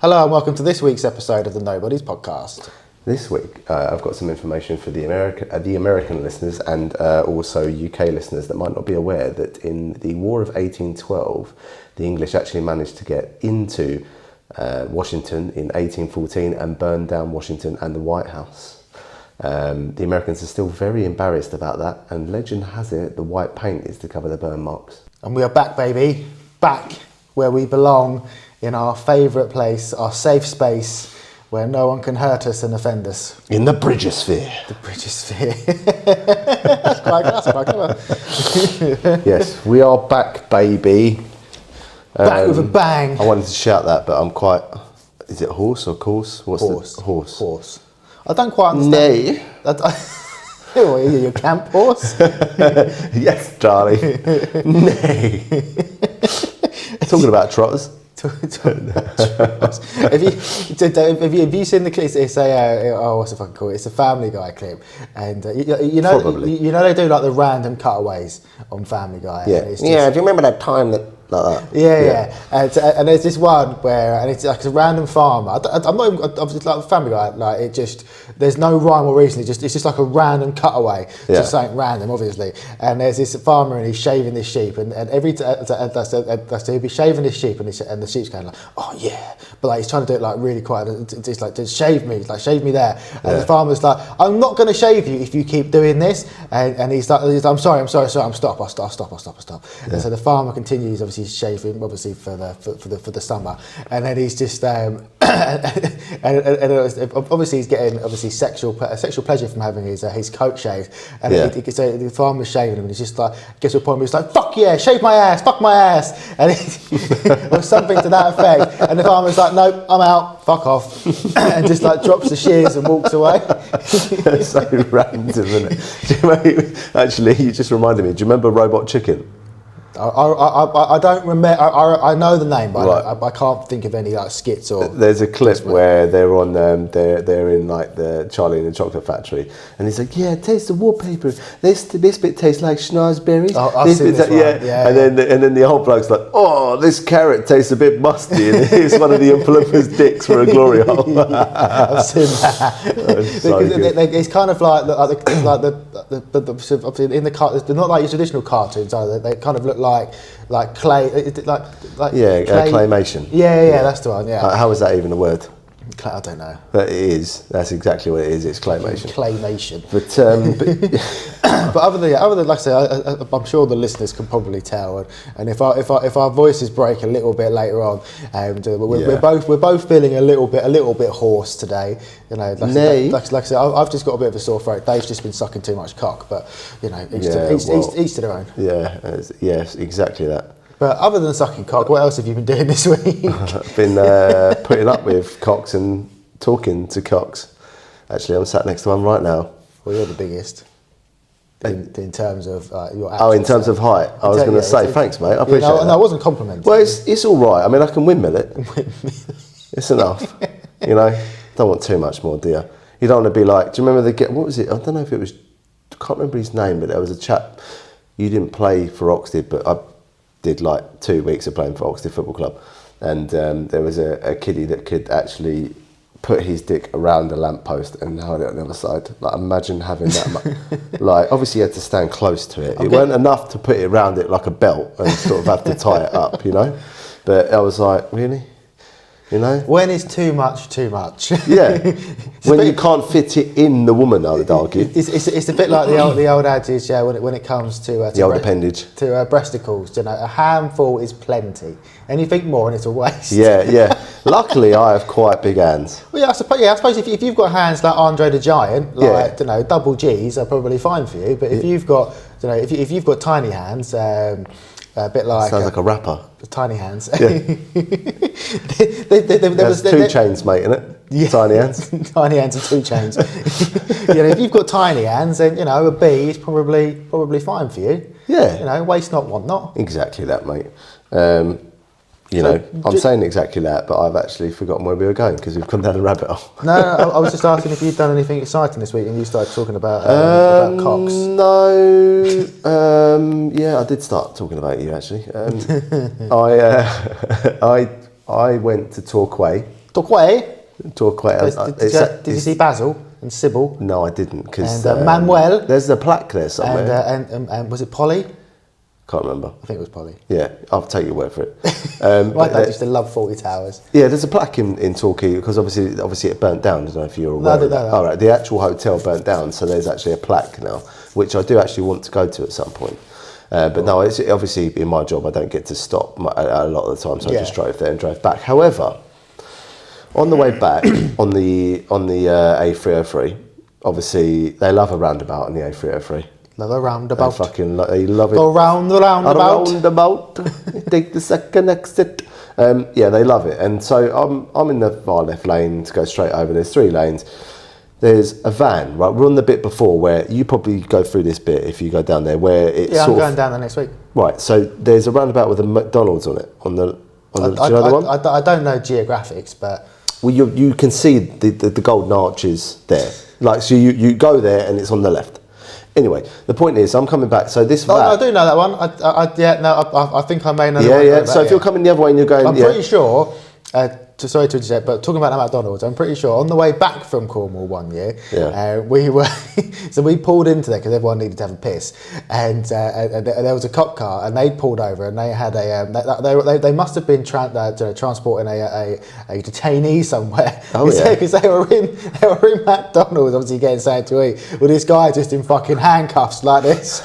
Hello and welcome to this week's episode of the Nobody's Podcast. This week, I've got some information for the American listeners and also UK listeners that might not be aware that in the War of 1812, the English actually managed to get into Washington in 1814 and burn down Washington and the White House. The Americans are still very embarrassed about that, and legend has it the white paint is to cover the burn marks. And we are back, baby, back where we belong, in our favourite place, our safe space, where no one can hurt us and offend us. In the Bridgesphere. The Bridgesphere. That's quite clever. Yes, we are back, baby. Back with a bang. I wanted to shout that, but I'm quite... Is it horse or course? What's the horse? Horse. I don't quite understand. Nay. Are you your camp horse? Yes, Charlie. Nay. Talking about trotters. Have you seen the clip? It's what's the fucking call it? It's a Family Guy clip, and you know they do like the random cutaways on Family Guy. Yeah, and it's do you remember that time that like that? Yeah. And there's this one where, and it's like a random farmer. I'm not even, obviously like Family Guy. Like it just, there's no rhyme or reason. It's just like a random cutaway, just something random, obviously. And there's this farmer and he's shaving this sheep, and every he'll be shaving this sheep, and the sheep's going like, oh yeah, but like he's trying to do it like really quiet. It's like, just shave me, like shave me there. And the farmer's like, I'm not going to shave you if you keep doing this. And he's like, I'm sorry, I'll stop. Yeah. And so the farmer continues, obviously shaving, obviously for the summer, and then he's just and obviously he's getting sexual pleasure from having his coat shaved, and so the farmer's shaving him, and he's just like gets to a point where he's like, fuck yeah, shave my ass, fuck my ass, and or something to that effect, and the farmer's like, nope, I'm out, fuck off, and just like drops the shears and walks away. That's so random, isn't it? Actually, you just reminded me, do you remember Robot Chicken? I don't remember. I know the name, but right. I can't think of any like skits or. There's a clip where they're on they're in like the Charlie and the Chocolate Factory, and he's like, yeah, taste the wallpaper. This bit tastes like schnozberries. Oh, I've seen this one. Yeah. And then the old bloke's like, oh, this carrot tastes a bit musty, and here's one of the Oompa dicks for a glory hole. I've seen that. So it's kind of like the in the cartoons. They're not like your traditional cartoons, either. They kind of look like clay, claymation. Yeah, that's the one. Yeah. How is that even a word? I don't know. But it is. That's exactly what it is. It's claymation. Claymation. But other than like I say, I'm sure the listeners can probably tell. And if our voices break a little bit later on, we're both feeling a little bit hoarse today. You know, like I said, I've just got a bit of a sore throat. Dave's just been sucking too much cock, but you know, each to their own. Yeah. Yes, exactly that. But other than sucking cock, what else have you been doing this week? I've been putting up with cocks and talking to cocks. Actually, I'm sat next to one right now. Well, you're the biggest in terms of your actions. Oh, in terms of height. I was going to say, thanks, mate. I appreciate that. No, I wasn't complimenting. Well, it's all right. I mean, I can windmill it. It's enough. You know, don't want too much more, do you? You don't want to be like, do you remember what was it? I don't know if it was, I can't remember his name, but there was a chap, you didn't play for Oxted, but I did like 2 weeks of playing for Oxted Football Club, and there was a kiddie that could actually put his dick around a lamppost and hold it on the other side. Like, imagine having that much. Like, obviously you had to stand close to it. Okay. It weren't enough to put it around it like a belt and sort of have to tie it up, you know. But I was like, really? You know? When is too much too much? Yeah. When you can't fit it in the woman, I would argue. It's a bit like the old adage, when it comes to the old appendage to breasticles. You know, a handful is plenty. Anything more and it's a waste. Yeah. Luckily, I have quite big hands. Well, I suppose if you've got hands like Andre the Giant, like double G's are probably fine for you. But if you've got if you've got tiny hands. A bit like sounds like a rapper. Tiny hands. Yeah. There's 2 chains, mate, in it. Yeah. Tiny hands. Tiny hands and 2 chains. If you've got tiny hands, then a B is probably fine for you. Yeah. Waste not, want not. Exactly that, mate. I'm saying exactly that, but I've actually forgotten where we were going because we've gone down a rabbit hole. No, I was just asking if you'd done anything exciting this week, and you started talking about cocks. No, I did start talking about you actually. I went to Torquay Torquay. Did you see Basil and Sybil? No, I didn't. Because And Manuel. There's a plaque there somewhere. And was it Polly? Can't remember. I think it was Polly. Yeah, I'll take your word for it. My dad used to love 40 Towers. Yeah, there's a plaque in Torquay because obviously it burnt down. I don't know if you're aware of that. All right, the actual hotel burnt down, so there's actually a plaque now, which I do actually want to go to at some point. But no, it's obviously in my job I don't get to stop a lot of the time, so I just drove there and drove back. However, on the way back on the A303, obviously they love a roundabout on the A303. Love a roundabout. They love it. Go round the roundabout. A roundabout. Take the second exit. Yeah, they love it. And so I'm in the far left lane to go straight over. There's 3 lanes. There's a van, right? We're on the bit before where you probably go through this bit if you go down there, where it's I'm going down there next week. Right, so there's a roundabout with a McDonald's on it. Do you know the one? I don't know geographics, but... Well, you can see the golden arches there. Like, so you go there and it's on the left. Anyway, the point is, I'm coming back. So this van... I do know that one. I think I may know that one. Yeah. So if you're coming the other way and you're going... I'm pretty sure... sorry to interject, but talking about McDonald's, I'm pretty sure on the way back from Cornwall one year, we were so we pulled into there because everyone needed to have a piss, and there was a cop car, and they pulled over, and they had they must have been transporting a detainee somewhere. Because they were in McDonald's, obviously getting something to eat. Well, this guy just in fucking handcuffs like this.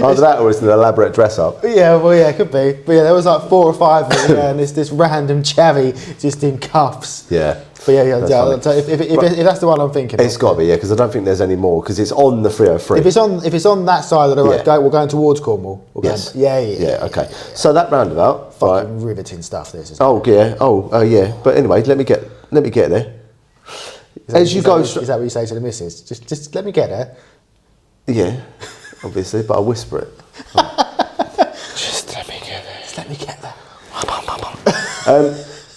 Either that or it's an elaborate dress up. Yeah, it could be. But yeah, there was like 4 or 5 of them, and this random chavvy just in cuffs. Yeah. But so if that's the one I'm thinking, it's got to be, because I don't think there's any more, because it's on the 303. If it's on that side of the road, we're going towards Cornwall. Yes. Yeah. Okay. So that roundabout, fucking riveting stuff. This is. Yeah. But anyway, let me get there. As you go, is that what you say to the missus? Just let me get there. Yeah, obviously, but I whisper it. Just let me get there. Just let me get there.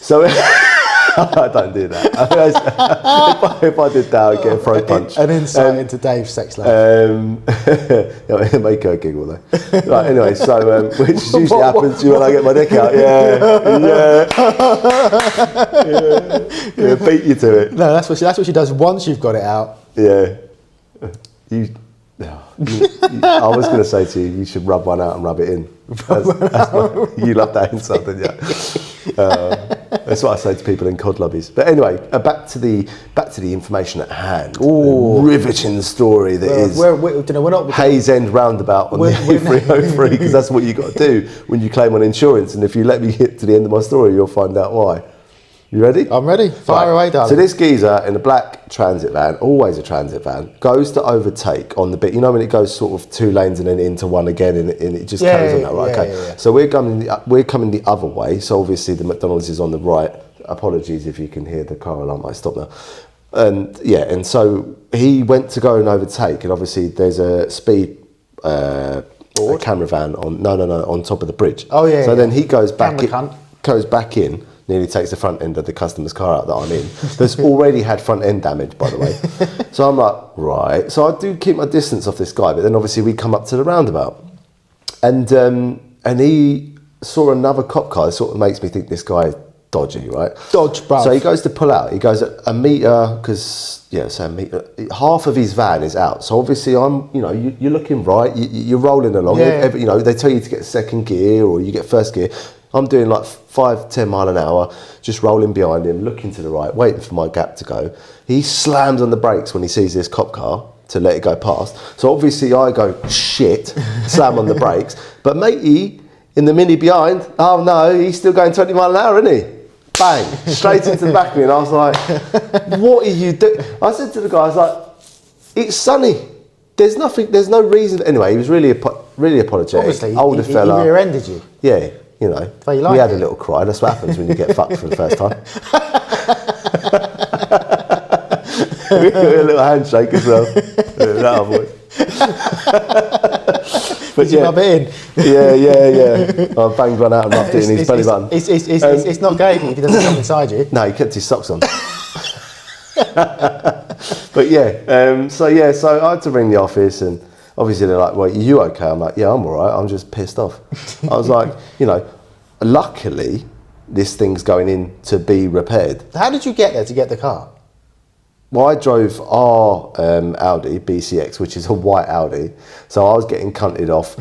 So I don't do that. if I did that, I'd get a throat punch. An insight into Dave's sex life. Make her giggle though. Right, anyway, so which usually happens to you when I get my dick out. Yeah, beat you to it. No, that's what she does once you've got it out. Yeah. I was going to say to you, you should rub one out and rub it in. You love that insult, don't you? That's what I say to people in cod lobbies. But anyway, back to the information at hand. Ooh. Riveting story that is we're not Hayes End roundabout on the A303, because that's what you got to do when you claim on insurance. And if you let me get to the end of my story, you'll find out why. You ready? I'm ready. Fire away, darling. So this geezer in a black transit van, always a transit van, goes to overtake on the bit. You know when it goes sort of 2 lanes and then into one again, and it just carries on that, right? Okay. So we're coming the other way. So obviously the McDonald's is on the right. Apologies if you can hear the car alarm. I stop now. And so he went to go and overtake, and obviously there's a speed a camera van on top of the bridge. Oh yeah. So then he goes back in. Nearly takes the front end of the customer's car out that I'm in. That's already had front end damage, by the way. So I'm like, right. So I do keep my distance off this guy, but then obviously we come up to the roundabout, and he saw another cop car. It sort of makes me think this guy is dodgy, right? Dodge, bro. So he goes to pull out. He goes at a metre, because a metre. Half of his van is out. So obviously you're looking right. You're rolling along. Yeah. They tell you to get second gear or you get first gear. I'm doing like 5-10 mile an hour, just rolling behind him, looking to the right, waiting for my gap to go. He slams on the brakes when he sees this cop car to let it go past. So obviously I go, shit, slam on the brakes. But matey, in the Mini behind, oh no, he's still going 20 mile an hour, isn't he? Bang, straight into the back of me. And I was like, what are you doing? I said to the guy, I was like, it's sunny. There's no reason. Anyway, he was really apologetic. Obviously, older fella. He rear-ended you. Yeah. We had a little cry. That's what happens when you get fucked for the first time. We got a little handshake as well. But did you rub it in? Yeah. I banged one out and rubbed it in his belly button. It's not gay if he doesn't come inside you. No, he kept his socks on. But so I had to ring the office, and obviously they're like, well, are you okay? I'm like, yeah, I'm all right. I'm just pissed off. I was like, luckily, this thing's going in to be repaired. How did you get there to get the car? Well, I drove our Audi BCX, which is a white Audi, so I was getting cunted off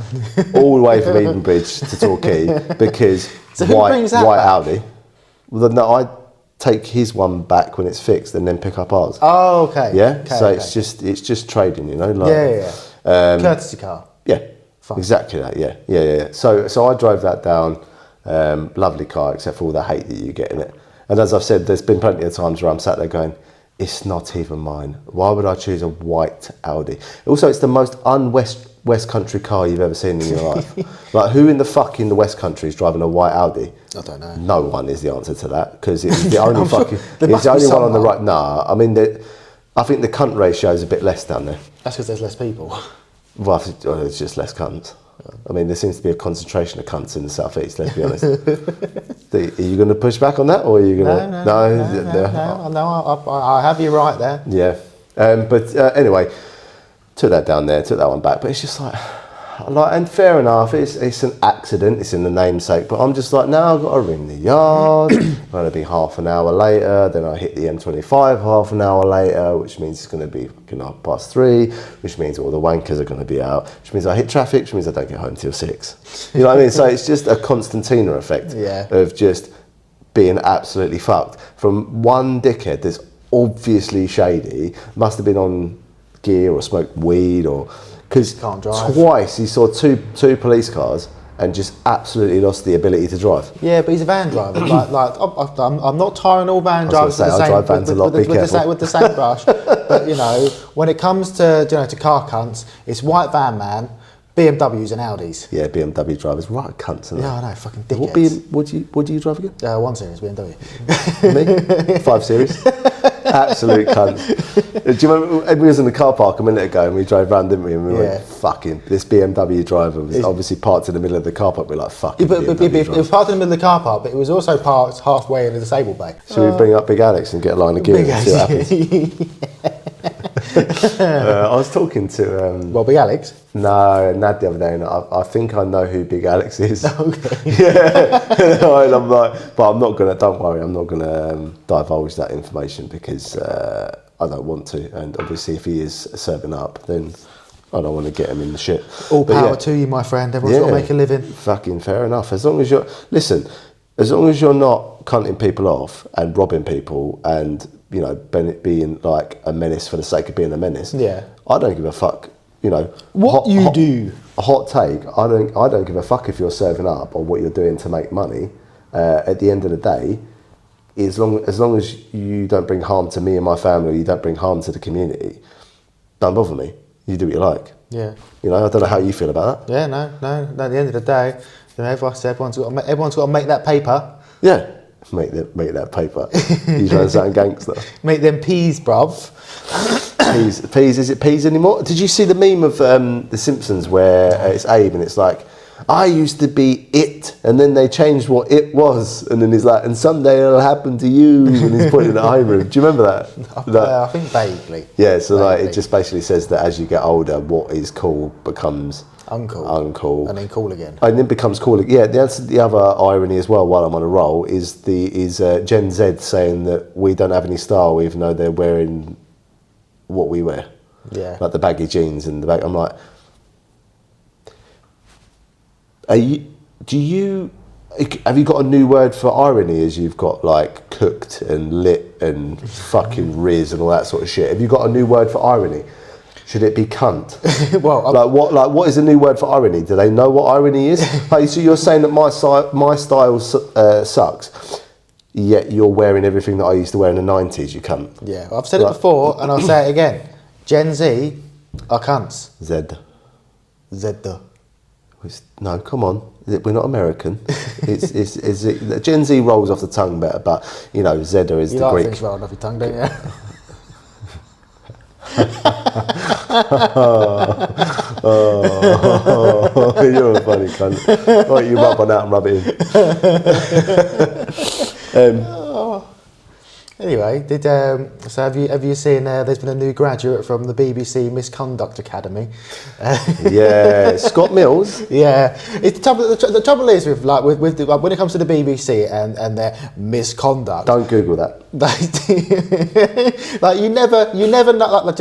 all the way from Edenbridge to Torquay because So who brings that white back? Audi. Well, no, I take his one back when it's fixed and then pick up ours. Oh, okay. Yeah, Okay, so okay. it's just trading, you know. Like, Yeah. Courtesy car. Yeah, Fine. exactly that. Yeah. So I drove that down. Lovely car, except for all the hate that you get in it. And as I've said, there's been plenty of times where I'm sat there going, it's not even mine. Why would I choose a white Audi? Also, it's the most West Country car you've ever seen in your life. Like, who in the fuck in the West Country is driving a white Audi? I don't know. No one is the answer to that, because it's the only fucking. there It's must the be only one on the someone. right. Nah, I mean, I think the cunt ratio is a bit less down there. That's because there's less people. Well, it's just less cunts. I mean, there seems to be a concentration of cunts in the southeast. Let's be honest. Are you going to push back on that, or are you going to? No, I have you right there. Yeah, but anyway, took that down there, took that one back. But it's just like, and fair enough. It's an accident. It's in the namesake. But I'm just like, now I've got to ring the yard. I'm going to be half an hour later. Then I hit the M25 half an hour later, which means it's going to be 3:30, which means all the wankers are going to be out, which means I hit traffic, which means I don't get home till 6. You know what I mean? So it's just a Constantina effect of just being absolutely fucked. From one dickhead that's obviously shady, must have been on gear or smoked weed, or because twice he saw two police cars and just absolutely lost the ability to drive. Yeah, but he's a van driver. I'm not tiring all van drivers I drive vans a lot, be careful. with the same brush. But when it comes to to car cunts, it's white van man, BMWs and Audis. Yeah, BMW drivers, right cunts. Yeah, I know, fucking dickheads. What do you drive again? 1 Series BMW. Me? 5 Series. Absolute cunt. Do you remember we was in the car park a minute ago and we drove round, didn't we? And we went, fucking, this BMW driver was obviously parked in the middle of the car park. We're like, fucking It was parked in the middle of the car park, but it was also parked halfway in the disabled bay. Should we bring up Big Alex and get a line of gear and see what happens? I was talking to... Big Alex? No, Nad the other day, and I think I know who Big Alex is. Okay. Yeah. And I'm like, but I'm not going to, don't worry, I'm not going to divulge that information because I don't want to. And obviously if he is serving up, then I don't want to get him in the shit. All power to you, my friend. Everyone's got to make a living. Fucking fair enough. As long as you're, listen, as long as you're not cunting people off and robbing people and, being like a menace for the sake of being a menace. Yeah. I don't give a fuck. What you do. A hot take. I don't give a fuck if you're serving up or what you're doing to make money. At the end of the day, as long as you don't bring harm to me and my family, you don't bring harm to the community, don't bother me. You do what you like. Yeah. I don't know how you feel about that. Yeah, no. At the end of the day, everyone's got to make that paper. Yeah. Make that paper. You trying to sound gangster? Make them peas, bruv. Peas, is it peas anymore? Did you see the meme of The Simpsons where it's Abe and it's like, I used to be it, and then they changed what it was, and then he's like, and someday it'll happen to you, and he's pointing at Homer. Do you remember that? I think vaguely. Yeah, so vaguely. It just basically says that as you get older, what is cool becomes uncool, and then cool again. And then becomes cool. Yeah, that's the other irony as well. While I'm on a roll, is Gen Z saying that we don't have any style, even though they're wearing what we wear. Yeah, like the baggy jeans and the bag. I'm like, have you got a new word for irony as you've got like cooked and lit and fucking riz and all that sort of shit? Have you got a new word for irony? Should it be cunt? Well, what is a new word for irony? Do they know what irony is? Hey, so you're saying that my style sucks, yet you're wearing everything that I used to wear in the 90s, you cunt. Yeah, I've said it before and I'll say it again. Gen Z are cunts. Zed. No, come on. We're not American. It's Gen Z rolls off the tongue better, but Zedda is the Greek. Things rolling off your tongue, don't you? You're a funny cunt. Right, you rub on that and rub it in. Anyway, so have you seen? There's been a new graduate from the BBC Misconduct Academy. Yeah, Scott Mills. Yeah, the trouble is with when it comes to the BBC and their misconduct. Don't Google that. Like you never know.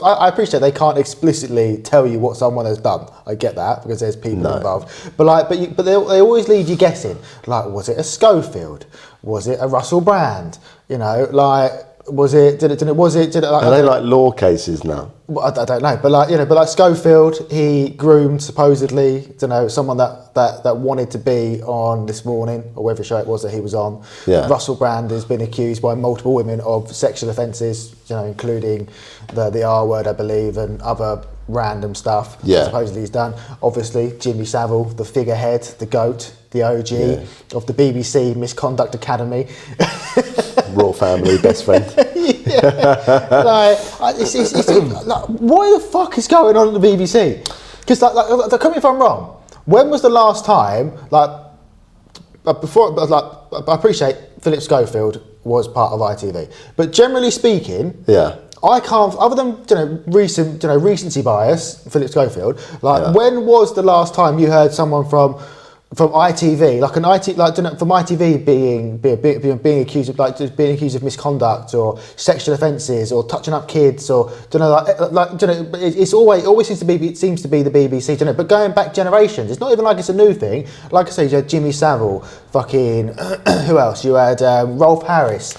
I appreciate they can't explicitly tell you what someone has done. I get that because there's people involved. But they always leave you guessing. Like, was it a Schofield? Was it a Russell Brand? You know, like, was it? Did it? Are they like law cases now? Well, I don't know, but like Schofield, he groomed supposedly, someone that wanted to be on This Morning or whatever show it was that he was on. Yeah. Russell Brand has been accused by multiple women of sexual offences, including the R word, I believe, and other random stuff. Yeah. Supposedly he's done. Obviously, Jimmy Savile, the figurehead, the GOAT, the OG of the BBC Misconduct Academy. Royal family, best friend. What the fuck is going on at the BBC? Because, correct me if I'm wrong. When was the last time, I appreciate Philip Schofield was part of ITV, but generally speaking, I can't, other than recency bias, Philip Schofield. When was the last time you heard someone from ITV, from ITV being accused of misconduct or sexual offences or touching up kids or it always seems to be the BBC, but going back generations, it's not even like it's a new thing. Like I say, you had Jimmy Savile, fucking who else? You had Rolf Harris.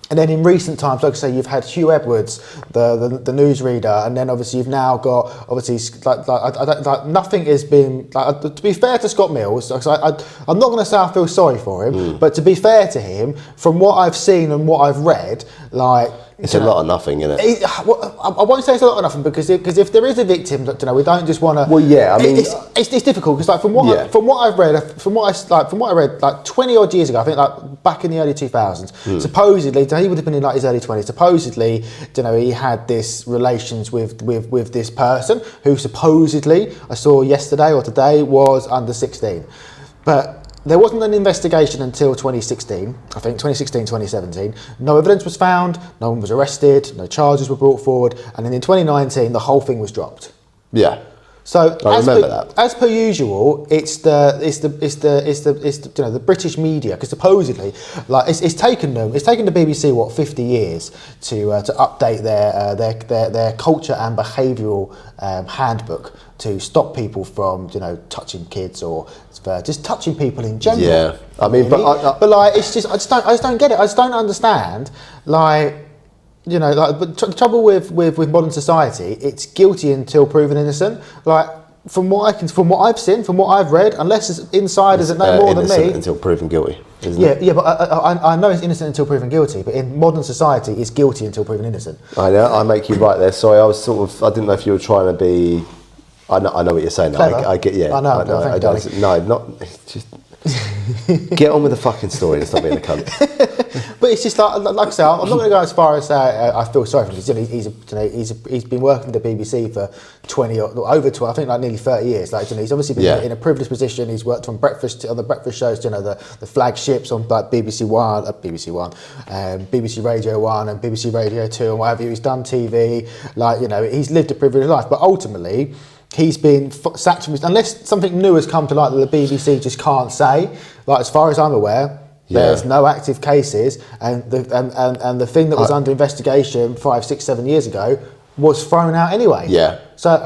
And then in recent times, like I say, you've had Hugh Edwards, the newsreader, and then obviously you've now got nothing has been to be fair to Scott Mills. I'm not going to say I feel sorry for him, but to be fair to him, from what I've seen and what I've read, it's a lot of nothing, isn't it? I won't say it's a lot of nothing because if there is a victim, we don't just want to. Well, yeah, I mean, it's difficult because from what I read 20 odd years ago, I think back in the early 2000s, supposedly he would have been in his early 20s. Supposedly, he had this relations with this person who supposedly I saw yesterday or today was under 16, but. There wasn't an investigation until 2016, I think 2016, 2017. No evidence was found, no one was arrested, no charges were brought forward, and then in 2019 the whole thing was dropped. Yeah. So I remember that. As per usual, it's the British media, because supposedly it's taken the BBC 50 years to update their culture and behavioural handbook to stop people from touching kids or just touching people in general. Yeah, I mean, but it's just I just don't get it. I just don't understand. But the trouble with modern society, it's guilty until proven innocent. From what I've seen, from what I've read, unless it's insiders that know more than me, until proven guilty. Yeah, but I know it's innocent until proven guilty. But in modern society, it's guilty until proven innocent. I know. I make you right there. Sorry, I didn't know if you were trying to be. I know what you're saying. I get. Yeah. I know. Just get on with the fucking story and stop being a cunt. But it's just like I say, I'm not going to go as far as I feel sorry for him. He's been working at the BBC for 20 or over 20, I think nearly 30 years. He's obviously been in a privileged position. He's worked on the breakfast shows, the flagships on BBC One, BBC Radio 1 and BBC Radio 2 and whatever. He's done TV. He's lived a privileged life, but ultimately. He's been sacked from unless something new has come to light that the BBC just can't say. As far as I'm aware, there's no active cases, and the thing that was under investigation 5, 6, 7 years ago was thrown out anyway. Yeah. So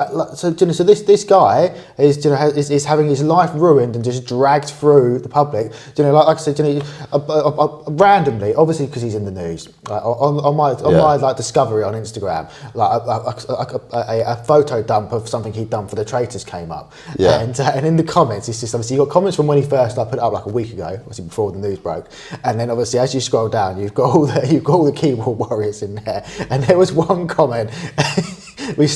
this guy is having his life ruined and just dragged through the public. Like I said, randomly, obviously because he's in the news. On my discovery on Instagram, a photo dump of something he'd done for the Traitors came up. Yeah. And in the comments, it's just obviously you got comments from when he first put it up a week ago, obviously before the news broke. And then obviously as you scroll down, you've got all the keyboard warriors in there. And there was one comment which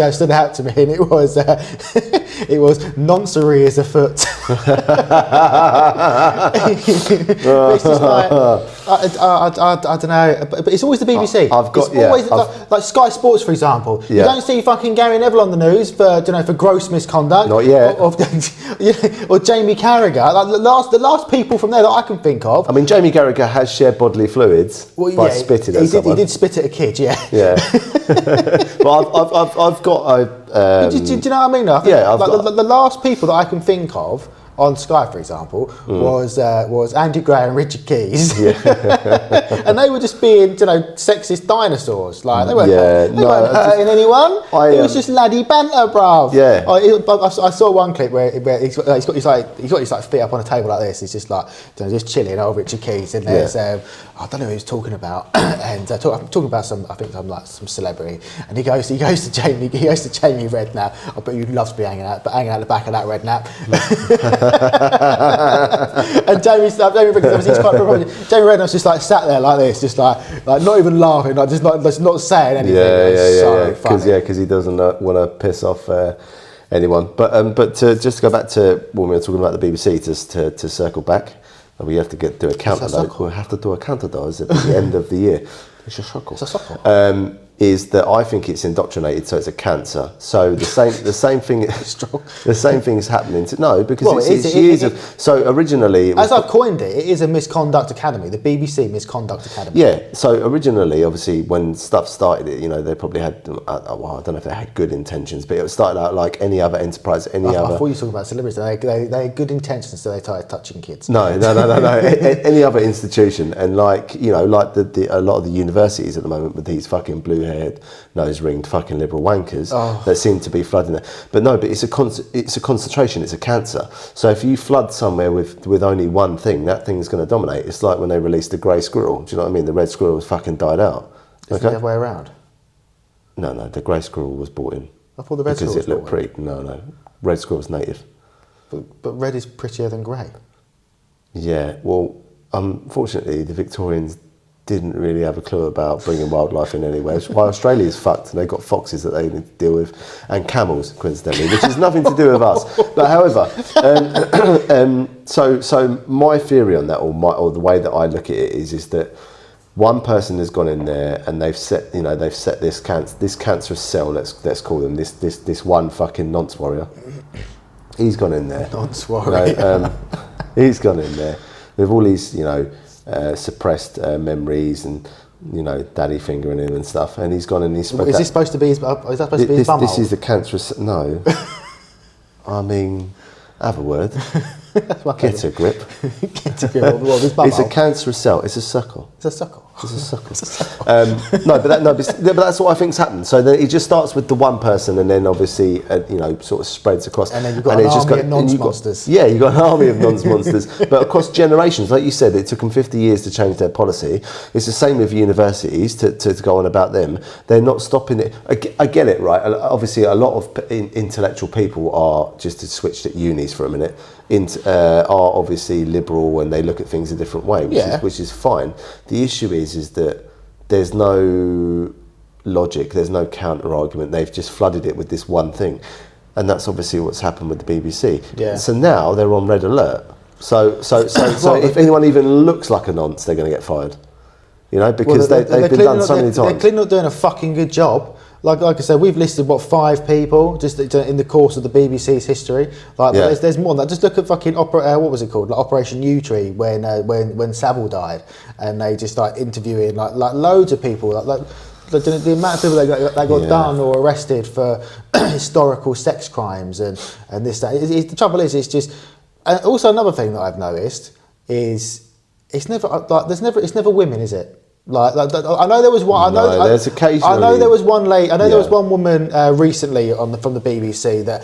stood out to me, and it was It was noncery is afoot. It's just like I don't know, but it's always the BBC. Like Sky Sports, for example. You don't see fucking Gary Neville on the news for for gross misconduct. Not yet. Or Jamie Carragher. Like the last people from there that I can think of. I mean, Jamie Carragher has shared bodily fluids by spitting at someone. He did spit at a kid, yeah. Yeah. But I've got a... do you know what I mean? I think, the last people that I can think of on Sky, for example, was Andy Gray and Richard Keys, and they were just being, sexist dinosaurs. Like they weren't hurting anyone. It was just laddie banter, bruv. Yeah. I saw one clip where he's got his feet up on a table like this. He's just like just chilling. Old Richard Keys, and there's I don't know who he's talking about, and I'm talking about some celebrity, and he goes to Jamie Redknapp. I bet you'd love to be hanging out the back of that Redknapp. And Jamie Redknapp, he's quite Jamie Redknapp's just like sat there like this, just like not even laughing, like just not saying anything. So funny. Because he doesn't want to piss off anyone. But just to go back to when we were talking about the BBC, to circle back, we have to do a countdown. We'll have to do a countdown at the end of the year. It's a circle. Is that I think it's indoctrinated, so it's a cancer. So the same thing is happening because it's years of. So originally, as I've coined it is a misconduct academy, the BBC Misconduct Academy. Yeah. So originally, obviously, when stuff started, they probably had. I don't know if they had good intentions, but it started out like any other enterprise, I thought you were talking about celebrities. They had good intentions until they started touching kids. No. Any other institution, and a lot of the universities at the moment with these fucking blue-haired, nose-ringed fucking liberal wankers that seem to be flooding there. But it's a concentration. It's a cancer. So if you flood somewhere with only one thing, that thing's going to dominate. It's like when they released the grey squirrel. Do you know what I mean? The red squirrel was fucking died out. It's the other way around. No. The grey squirrel was brought in. I thought the red squirrel was because it looked pretty. No. Red squirrel's native. But red is prettier than grey. Yeah. Well, unfortunately, the Victorians didn't really have a clue about bringing wildlife in anywhere. While Australia's fucked, and they've got foxes that they need to deal with, and camels, coincidentally, which has nothing to do with us. But however, so my theory on that, or the way that I look at it is that one person has gone in there and they've set this cancerous cell. Let's call them this one fucking nonce warrior. He's gone in there. Nonce warrior. He's gone in there with all these suppressed memories and daddy fingering him and stuff, and he's gone and he's. Is this supposed to be his? Is that supposed to be his bum? This is the cancerous. No, I mean, have a word. Get a grip. Get a grip. What, his bum it's a cancerous cell. It's a suckle. It's a suckle. It's a suckle. But that's what I think's happened. So then it just starts with the one person, and then obviously sort of spreads across. And then you've got an army of nonce monsters. Yeah, you've got an army of nonce monsters. But across generations, like you said, it took them 50 years to change their policy. It's the same with universities to go on about them. They're not stopping it. I get it, right? Obviously, a lot of intellectual people are, just to switch to unis for a minute, are obviously liberal and they look at things a different way, which is fine. The issue is that there's no logic, there's no counter argument. They've just flooded it with this one thing, and that's obviously what's happened with the BBC. Yeah. So now they're on red alert. So if anyone even looks like a nonce, they're going to get fired. Because they've been done so many times. They're clearly not doing a fucking good job. Like I said, we've listed 5 people just in the course of the BBC's history. There's more than that. Just look at fucking what was it called? Like Operation Yewtree when Savile died, and they just interviewing like loads of people. The amount of people that got done or arrested for historical sex crimes and this that. The trouble is, it's just. And also another thing that I've noticed is it's never women, is it? I know there was one. There's occasionally. I know there was one lady. I know there was one woman recently from the BBC that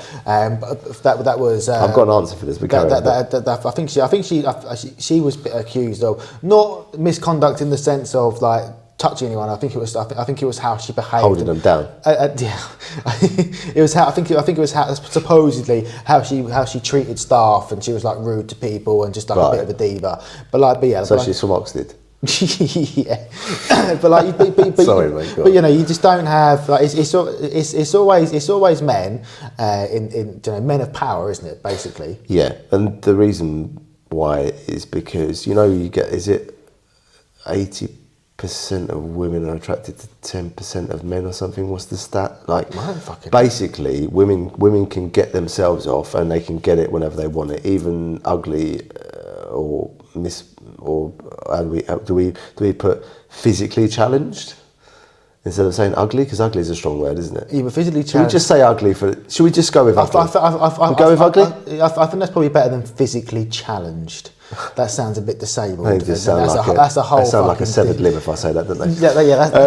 was. I've got an answer for this. I think she was accused of not misconduct in the sense of touching anyone. I think it was how she behaved. Holding them down. It was how I think it was how supposedly how she treated staff, and she was rude to people and just a bit of a diva. So she's from Oxford. Yeah, but like, Sorry, mate, but you know, you just don't have like it's always men in you know, men of power, isn't it? Basically. Yeah, and the reason why is because, you know, you get, is it 80% of women are attracted to 10% of men or something? What's the stat? Like, I don't fucking basically, women can get themselves off, and they can get it whenever they want it, even ugly or do we put physically challenged instead of saying ugly, because ugly is a strong word, isn't it? Yeah, but physically challenged. Should we just say ugly for? Should we just go with ugly? Go with ugly. I think that's probably better than physically challenged. That sounds a bit disabled. They just sound that's a whole. They sound like a severed limb if I say that, don't they? Yeah,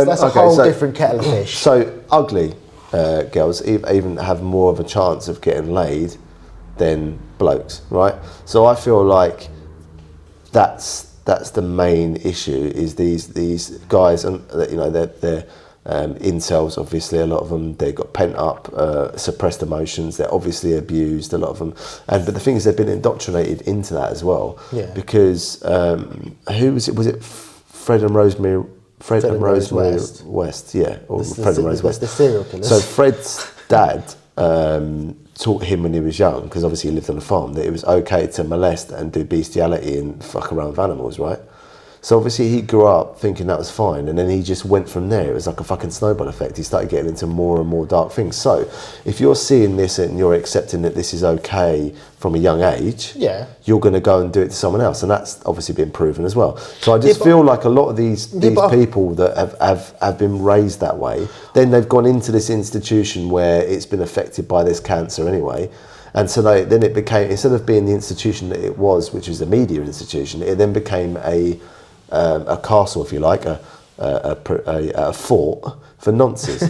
that's a whole different kettle of fish. So ugly girls even have more of a chance of getting laid than blokes, right? So I feel like that's the main issue, is these guys, and you know, they're incels, obviously. A lot of them, they've got pent up suppressed emotions, they're obviously abused, a lot of them, but the thing is, they've been indoctrinated into that as well. Yeah. Because who was it Fred and Rosemary West, yeah, or Fred and Rose West, the serial killers. So Fred's dad taught him when he was young, because obviously he lived on a farm, that it was okay to molest and do bestiality and fuck around with animals, right? So obviously he grew up thinking that was fine, and then he just went from there. It was like a fucking snowball effect. He started getting into more and more dark things. So if you're seeing this and you're accepting that this is okay from a young age, yeah, you're going to go and do it to someone else, and that's obviously been proven as well. So I just feel like a lot of these people that have been raised that way, then they've gone into this institution where it's been affected by this cancer anyway. And so then it became, instead of being the institution that it was, which was a media institution, it then became a castle, if you like, a fort for nonces.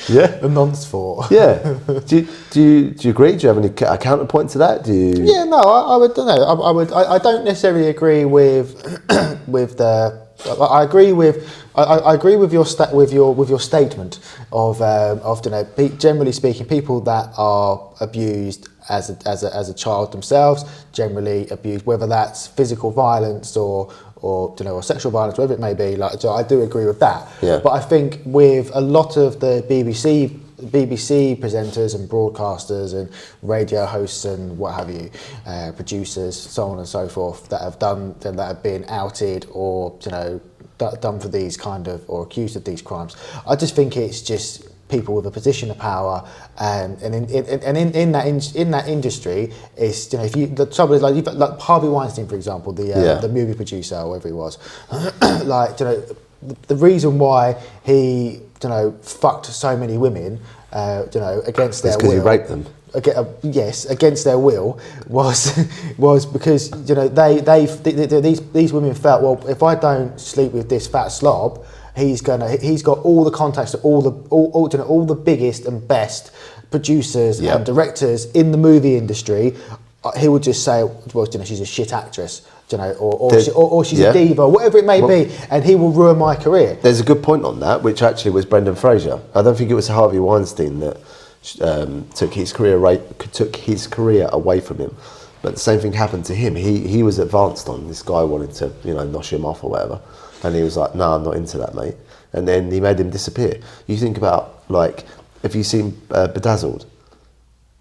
Yeah, a nonce fort. Yeah. Do you agree? Do you have any counterpoint to that? Do you? Yeah, no, I would. No, I don't necessarily agree with the. I agree with your statement of you know, generally speaking, people that are abused as a child themselves, generally abused, whether that's physical violence or you know, or sexual violence, whatever it may be. Like, so I do agree with that. Yeah. But I think with a lot of the BBC presenters and broadcasters and radio hosts and what have you, producers, so on and so forth, that have been outed or, you know, done for these kind of, or accused of these crimes, I just think it's just people with a position of power, and in that industry, it's, you know, if you, the trouble is, like Harvey Weinstein, for example, the movie producer, or whatever he was, like, you know, the reason why he, you know, fucked so many women, you know, against their will. Because he raped them. Yes, against their will, was because, you know, these women felt, well, if I don't sleep with this fat slob, he's got all the contacts to all the biggest and best producers and directors in the movie industry. He would just say, well, you know, she's a shit actress, you know, or she's a diva, whatever it may be, and he will ruin my career. There's a good point on that, which actually was Brendan Fraser. I don't think it was Harvey Weinstein that took his career away from him, but the same thing happened to him. He was advanced on, this guy wanted to, you know, nosh him off or whatever, and he was like, no, I'm not into that, mate, and then he made him disappear. You think about, like, have you seen Bedazzled?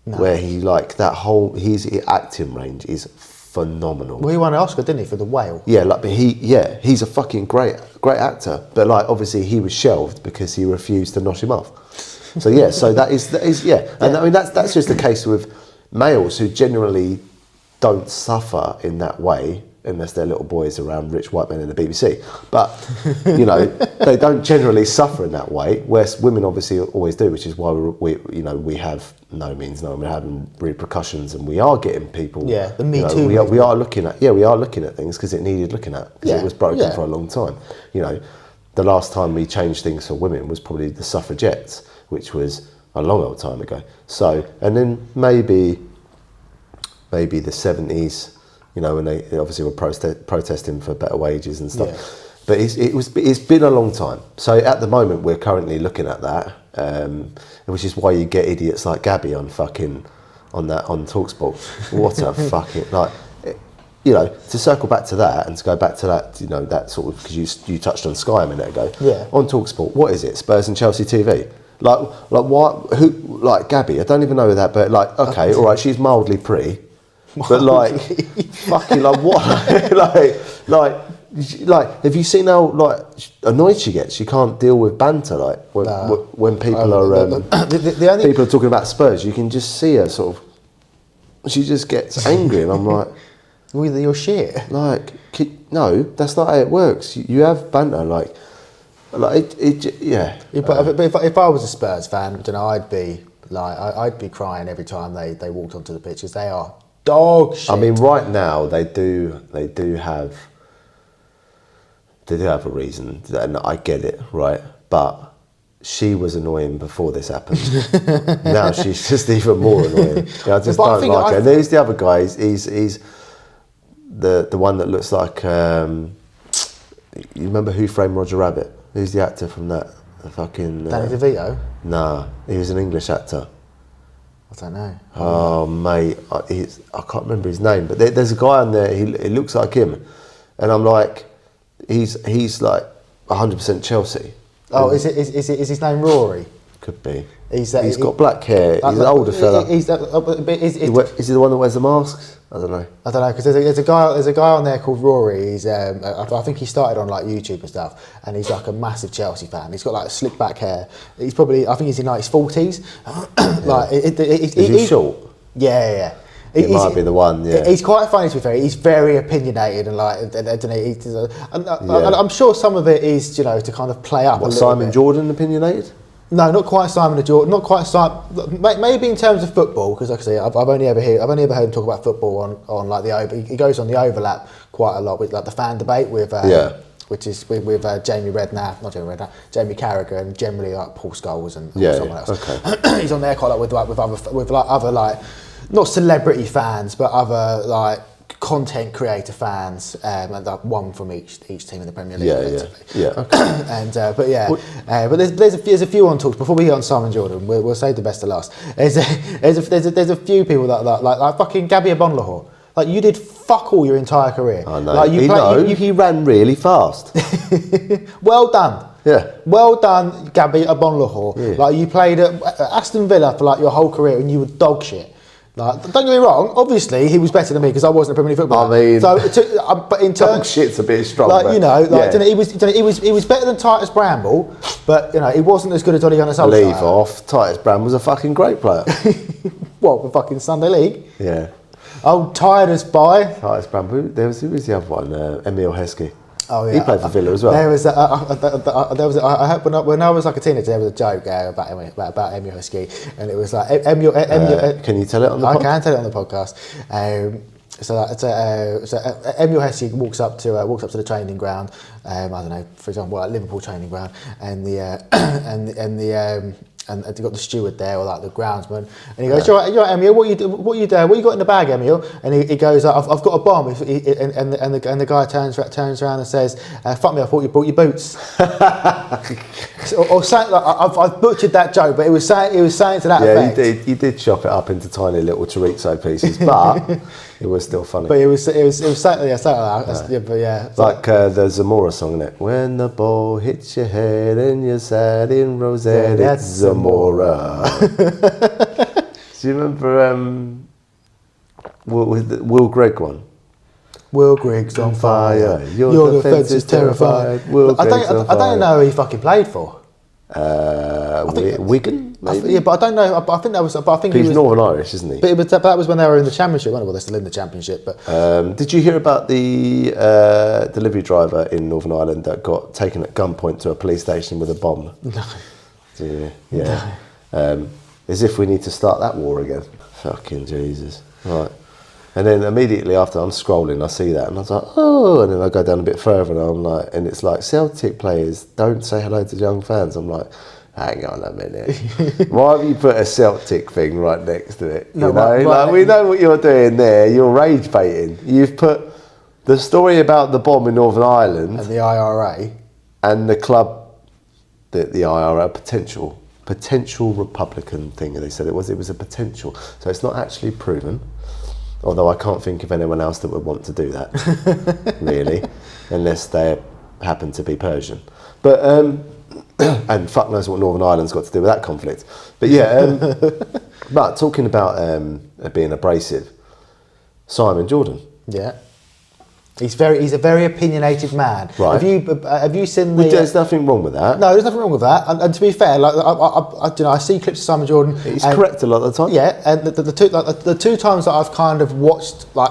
No. Where he, like, that whole, his acting range is phenomenal. Well, he won an Oscar, didn't he, for The Whale? Yeah, like, but he's a fucking great actor, but, like, obviously he was shelved because he refused to nosh him off. So yeah, so that is and I mean that's just the case with males who generally don't suffer in that way unless they're little boys around rich white men in the BBC. But, you know, they don't generally suffer in that way, whereas women obviously always do, which is why we have we're having repercussions, and we are getting people. Yeah, the Me Too. We are looking at things because it needed looking at, because it was broken for a long time. You know, the last time we changed things for women was probably the suffragettes, which was a long old time ago. So, and then maybe the 70s, you know, when they obviously were protesting for better wages and stuff. Yeah. But it's been a long time. So at the moment we're currently looking at that, which is why you get idiots like Gabby on TalkSport. What a fucking, like, you know, to circle back to that and to go back to that, you know, that sort of, because you touched on Sky a minute ago. Yeah. On TalkSport, what is it? Spurs and Chelsea TV. Like what? Who? Like Gabby? I don't even know that, but like, okay, all right, she's mildly pretty, but like, fucking like what? like, have you seen how like annoyed she gets? She can't deal with banter. Like when people people are talking about Spurs, you can just see her sort of. She just gets angry, and I'm like, well, you're shit. Like, no, that's not how it works. You have banter, like yeah. But if I was a Spurs fan, you know, I'd be crying every time they walked onto the pitches. They are dog shit. I mean, right now they do have a reason, and I get it, right? But she was annoying before this happened. Now she's just even more annoying. I just don't like her. And there's the other guy. He's the one that looks like. You remember Who Framed Roger Rabbit? Who's the actor from that? The fucking Danny DeVito? Nah, he was an English actor. I don't know. Oh mate, I can't remember his name, but there's a guy on there. He looks like him, and I'm like, he's like 100% Chelsea. Oh, is his name Rory? Could be. He's got black hair. He's an older fella. Is he the one that wears the masks? I don't know because there's a guy on there called Rory. He's I think he started on like YouTube and stuff, and he's like a massive Chelsea fan. He's got like slick back hair. I think he's in like his 40s. Like is he short? Yeah. It might be the one. Yeah. He's quite funny to be fair. He's very opinionated and like I'm sure some of it is, you know, to kind of play up. What, Simon Jordan opinionated? No, not quite Simon and Jordan. Not quite Simon. Maybe in terms of football, because like I say, I've only ever heard him talk about football on like he goes on the overlap quite a lot with like the fan debate with which is with Jamie Carragher, and generally like Paul Scholes and someone else. Okay. He's on there quite a lot with other like not celebrity fans, but other like content creator fans, and like one from each team in the Premier League. Yeah. Okay. And but there's a few on talks before we get on Simon Jordan. We'll save the best to last. There's a few people that like fucking Gabby Abonlahor. Like, you did fuck all your entire career. I know. Like he ran really fast. Well done. Yeah. Well done, Gabby Abonlahor. Yeah. Like, you played at Aston Villa for like your whole career, and you were dog shit. Like, don't get me wrong. Obviously, he was better than me because I wasn't a Premier League footballer. I mean, but in terms, dog shit's a bit strong. Like, you know, like, he was better than Titus Bramble, but you know, he wasn't as good as Ole Gunnar Solskjaer. Leave off. Titus Bramble's a fucking great player. What, the fucking Sunday League? Yeah. Oh, Titus Bramble. Who was the other one? Emil Heskey. Oh yeah, he played for Villa as well. There was when I was like a teenager, there was a joke about Emil Heskey, and it was like Emil. Can you tell it on the podcast? I can tell it on the podcast. So Emil Heskey walks up to the training ground. I don't know, for example, like Liverpool training ground, and and they've got the steward there, or like the groundsman, and he goes, "You're right, Emil. What you doing? What you got in the bag, Emil?" And he goes, "I've got a bomb." And the guy turns around and says, "Fuck me, I thought you brought your boots." or something like, I've butchered that joke, but it was saying to that effect. Yeah, you did chop it up into tiny little chorizo pieces, but it was still funny. But it was something like that. Yeah, but yeah, like the Zamora song, isn't it? When the ball hits your head and you're sad in Rosette, it's Zamora. Do you remember with the Will Gregg one? Will Gregg's on fire. Your defence is terrified. I don't know who he fucking played for. Wigan, maybe. Yeah, but I don't know. I think that was. But I think he's Northern Irish, isn't he? But that was when they were in the Championship. Well, they're still in the Championship. But did you hear about the delivery driver in Northern Ireland that got taken at gunpoint to a police station with a bomb? No. Yeah. No. As if we need to start that war again. Fucking Jesus. Right. And then immediately after, I'm scrolling, I see that, and I was like, oh, and then I go down a bit further, and I'm like, and it's like, Celtic players don't say hello to young fans. I'm like, hang on a minute. Why have you put a Celtic thing right next to it? You know, like, we know what you're doing there. You're rage baiting. You've put the story about the bomb in Northern Ireland and the IRA and the club, the IRA potential Republican thing. They said it was a potential, so it's not actually proven. Although I can't think of anyone else that would want to do that, really, unless they happen to be Persian. But and fuck knows what Northern Ireland's got to do with that conflict. But yeah, but talking about being abrasive, Simon Jordan. Yeah. He's a very opinionated man. Right. Have you seen the? There's nothing wrong with that. No, there's nothing wrong with that. And to be fair, like I see clips of Simon Jordan. He's correct a lot of the time. Yeah, and the two times that I've kind of watched like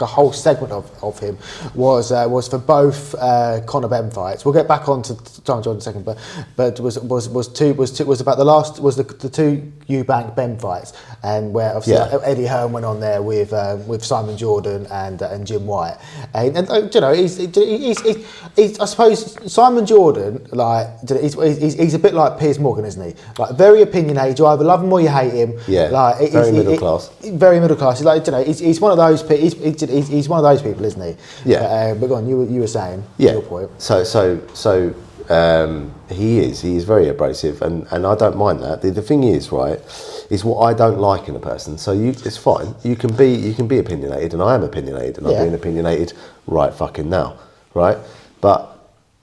a whole segment of him was for both Conor Ben fights. We'll get back on to Simon Jordan in a second, but was about the two Eubank Ben fights, and where obviously Eddie Hearn went on there with Simon Jordan and Jim White. And you know, he's I suppose Simon Jordan, like he's a bit like Piers Morgan, isn't he? Like very opinionated. You either love him or you hate him. Yeah, like very middle class. Very middle class. He's like, you know, he's one of those. He's one of those people, isn't he? Yeah. But go on, you were saying. Yeah. Your point. So he is very abrasive, and I don't mind that. The thing is, right, is what I don't like in a person. So it's fine. You can be opinionated, and I am opinionated, and I'm being opinionated right fucking now, right? But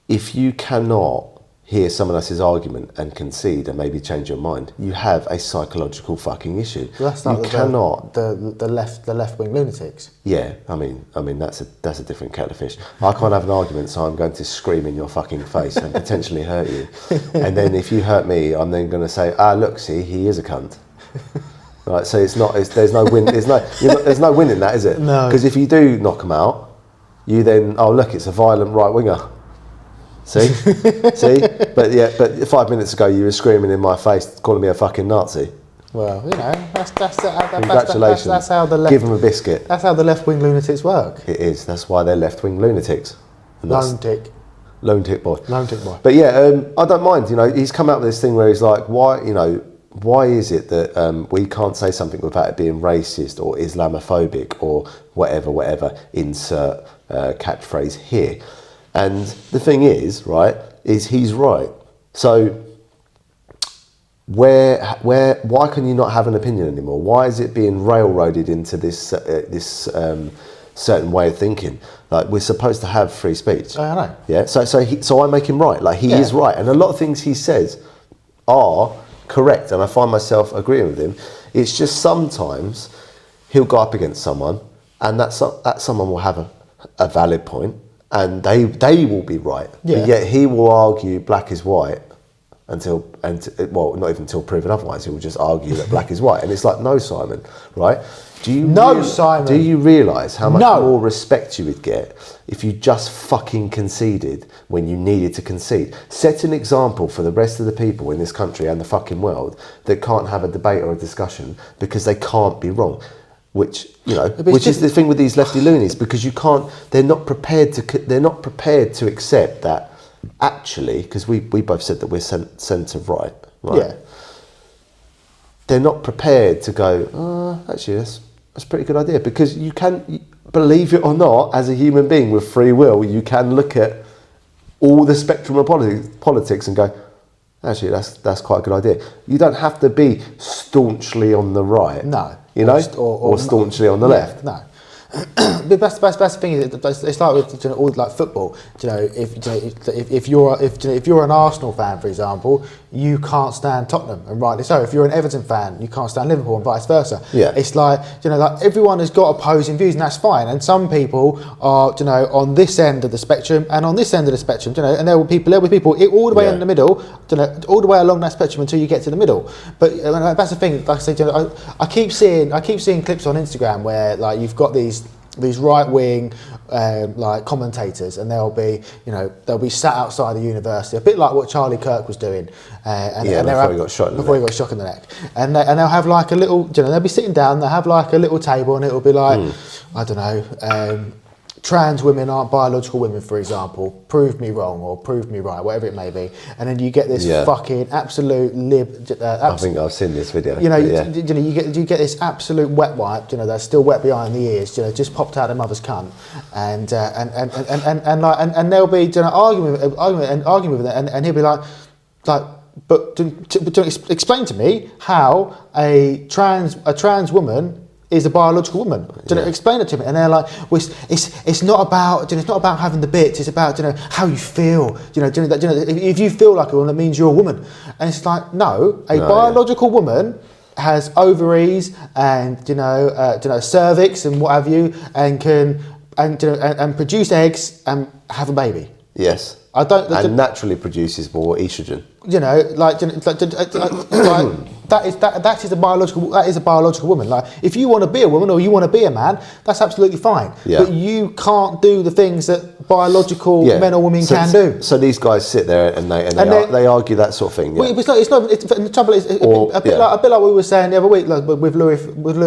if you cannot hear someone else's argument and concede and maybe change your mind, you have a psychological fucking issue. Well, that's like the left wing lunatics. Yeah, I mean that's a different kettle of fish. I can't have an argument, so I'm going to scream in your fucking face and potentially hurt you. And then if you hurt me, I'm then going to say, look, see, he is a cunt. Right, so there's no win. There's no win in that, is it? No. Because if you do knock him out, you then look, it's a violent right winger. See, but 5 minutes ago you were screaming in my face, calling me a fucking Nazi. Well, you know, Congratulations. That's how the left. Give them a biscuit. That's how the left wing lunatics work. It is. That's why they're left wing lunatics. Lone tick boy. But yeah, I don't mind. You know, he's come out with this thing where he's like, why is it that we can't say something without it being racist or Islamophobic or whatever, insert catchphrase here. And the thing is, right, is he's right. So why can you not have an opinion anymore? Why is it being railroaded into this certain way of thinking? Like, we're supposed to have free speech. I know. Yeah. So I make him right. Like, he is right, and a lot of things he says are correct, and I find myself agreeing with him. It's just sometimes he'll go up against someone, and that someone will have a valid point, and they will be right. Yeah. But yet he will argue black is white not even until proven otherwise. He will just argue that black is white, and it's like, no, Simon, right? Simon. Do you realise how much more respect you would get if you just fucking conceded when you needed to concede? Set an example for the rest of the people in this country and the fucking world that can't have a debate or a discussion because they can't be wrong. Which is the thing with these lefty loonies, because they're not prepared to accept that actually, because we both said that we're centre right? Yeah. They're not prepared to go, actually, that's a pretty good idea, because you can, believe it or not, as a human being with free will, you can look at all the spectrum of politics and go, actually, that's quite a good idea. You don't have to be staunchly on the right. No. Or staunchly on the left. No. But that's the thing. It's like with all like football. If you're an Arsenal fan, for example, you can't stand Tottenham, and rightly so. If you're an Everton fan, you can't stand Liverpool, and vice versa. Yeah. It's like like everyone has got opposing views, and that's fine. And some people are on this end of the spectrum and on this end of the spectrum. And there will be people all the way in the middle, all the way along that spectrum until you get to the middle. But that's the thing. Like I said, I keep seeing clips on Instagram where like you've got these right wing like commentators, and they'll be sat outside the university, a bit like what Charlie Kirk was doing, before he got shot in the neck, and they'll have like a little, they'll be sitting down, they'll have like a little table, and it'll be like I don't know, trans women aren't biological women, for example, prove me wrong or prove me right, whatever it may be, and then you get this fucking absolute I think I've seen this video. You get this absolute wet wipe, that's still wet behind the ears, just popped out of mother's cunt, and they'll be arguing with it, and he'll be like, but to explain to me how a trans woman is a biological woman. Do you know, explain it to me. And they're like, well, it's not about, you know, it's not about having the bits. It's about, you know, how you feel. If you feel like a woman, that means you're a woman. And it's like, no, a biological woman has ovaries and cervix and what have you, and can and produce eggs and have a baby. Yes. And naturally produces more estrogen. You know, that is a biological woman. Like, if you want to be a woman or you want to be a man, that's absolutely fine. Yeah. But you can't do the things that biological men or women can do. So these guys sit there and they argue that sort of thing. Yeah. Well, the trouble is a bit like we were saying the other week, like with Louis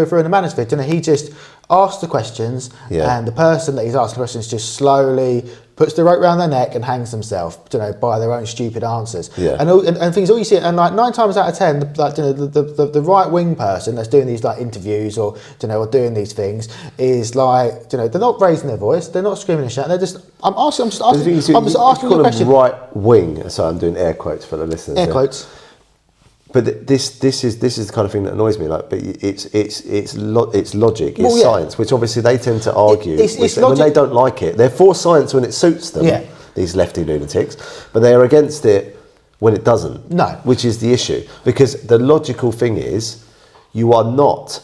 Frew and the Mansfield. You know, he just asks the questions, and the person that he's asking questions just slowly puts the rope around their neck and hangs themselves, you know, by their own stupid answers. Yeah. And things, all you see, and like 9 times out of 10, the right wing person that's doing these like interviews or doing these things is like, they're not raising their voice, they're not screaming and shouting, they're just, I'm just asking you a question. Right wing, so I'm doing air quotes for the listeners. Air quotes. But this is the kind of thing that annoys me. Like, but it's logic, it's science, which obviously they tend to argue when they don't like it. They're for science when it suits them, these lefty lunatics, but they are against it when it doesn't. No, which is the issue, because the logical thing is, you are not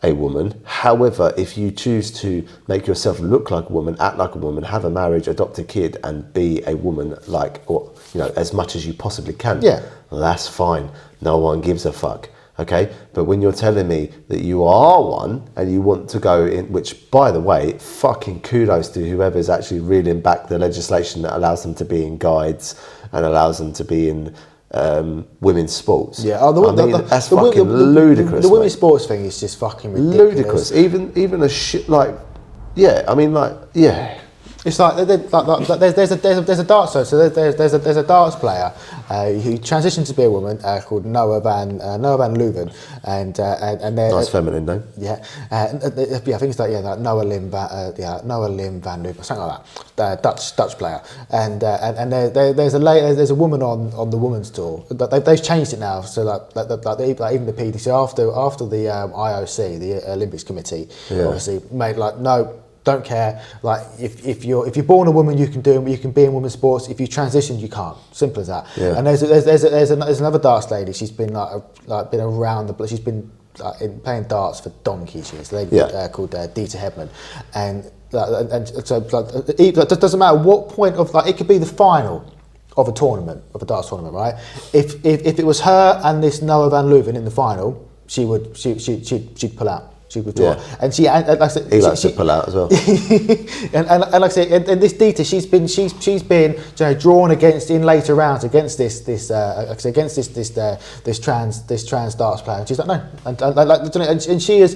a woman. However, if you choose to make yourself look like a woman, act like a woman, have a marriage, adopt a kid, and be a woman, as much as you possibly can, that's fine. No one gives a fuck, okay? But when you're telling me that you are one and you want to go in, which, by the way, fucking kudos to whoever's actually reeling back the legislation that allows them to be in guides and allows them to be in women's sports. Yeah, that's fucking ludicrous. The women's sports thing is just fucking ridiculous. Even a shit like, It's like there's a darts so there's a darts player who transitioned to be a woman called Noah Van Leuven, and nice feminine name. Yeah, I think it's like Noah Lim Van Leuven, something like that. Dutch player, and there's a woman on the women's tour. They've changed it now, so like even the PDC after the IOC, the Olympics Committee, obviously made like no. Don't care. Like if you're born a woman, you can be in women's sports. If you transition, you can't. Simple as that. Yeah. And there's another darts lady. She's been been around the. She's been playing darts for donkeys. She's a lady called Dieter Hedman, and so it doesn't matter what point of it could be the final of a darts tournament, right? If it was her and this Noah Van Leuven in the final, she'd pull out. She withdraw, and he likes to pull out as well. and like I say, and this Dieter, she's been drawn in later rounds against this trans darts player, and she's like no, and she is,